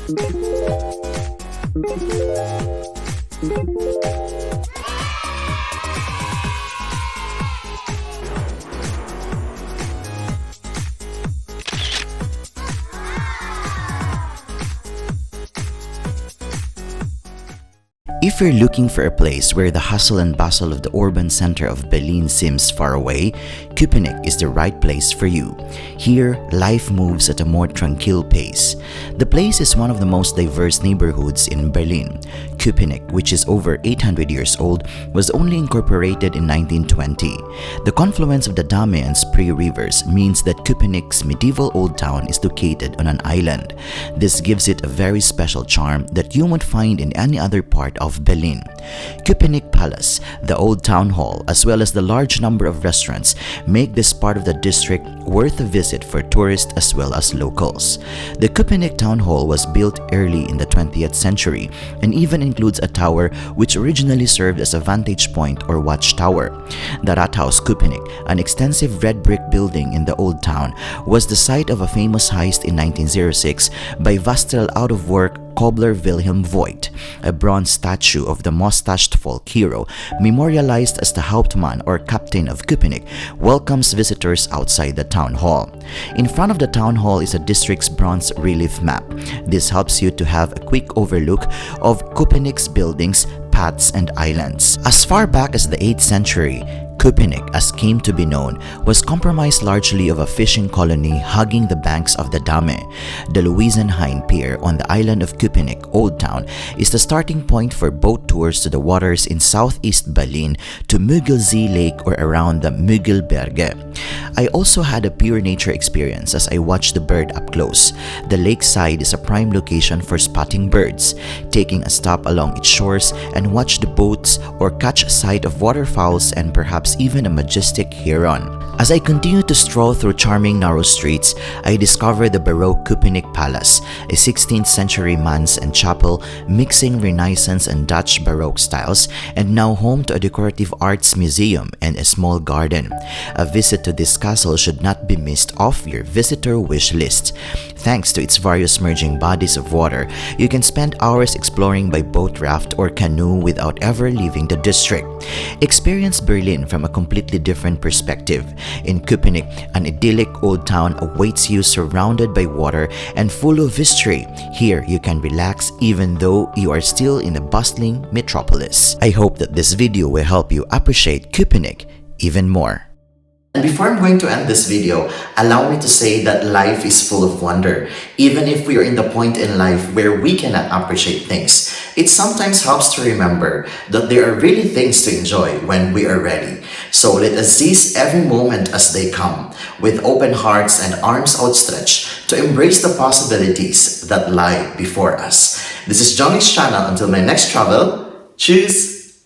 If you're looking for a place where the hustle and bustle of the urban center of Berlin seems far away, Köpenick is the right place for you. Here, life moves at a more tranquil pace. The place is one of the most diverse neighborhoods in Berlin. Köpenick, which is over 800 years old, was only incorporated in 1920. The confluence of the Dahme and Spree rivers means that Köpenick's medieval old town is located on an island. This gives it a very special charm that you won't find in any other part of Berlin. Köpenick Palace, the old town hall, as well as the large number of restaurants make this part of the district worth a visit for tourists as well as locals. The Köpenick town hall was built early in the 20th century and even includes a tower which originally served as a vantage point or watchtower. The Rathaus Köpenick, an extensive red brick building in the old town, was the site of a famous heist in 1906 by Wastrel out-of-work cobbler Wilhelm Voigt. A bronze statue of the mustached folk hero, memorialized as the Hauptmann or captain of Köpenick, welcomes visitors outside the town hall. In front of the town hall is a district's bronze relief map. This helps you to have a quick overlook of Köpenick's buildings, paths, and islands. As far back as the 8th century, Köpenick, as came to be known, was comprised largely of a fishing colony hugging the banks of the Dahme. The Louisenhain Pier on the island of Köpenick, Old Town, is the starting point for boat tours to the waters in southeast Berlin to Müggelsee Lake or around the Müggelberge. I also had a pure nature experience as I watched the bird up close. The lakeside is a prime location for spotting birds, taking a stop along its shores and watch the boats or catch sight of waterfowls and perhaps even a majestic heron. As I continued to stroll through charming narrow streets, I discovered the Baroque Köpenick Palace, a 16th century manse and chapel mixing Renaissance and Dutch Baroque styles, and now home to a decorative arts museum and a small garden. A visit to this castle should not be missed off your visitor wish list. Thanks to its various merging bodies of water, you can spend hours exploring by boat raft or canoe without ever leaving the district. Experience Berlin from a completely different perspective. In Köpenick, an idyllic old town awaits you surrounded by water and full of history. Here, you can relax even though you are still in a bustling metropolis. I hope that this video will help you appreciate Köpenick even more. And before I'm going to end this video, allow me to say that life is full of wonder. Even if we are in the point in life where we cannot appreciate things, it sometimes helps to remember that there are really things to enjoy when we are ready. So let us seize every moment as they come, with open hearts and arms outstretched to embrace the possibilities that lie before us. This is Jhongix channel. Until my next travel, cheers!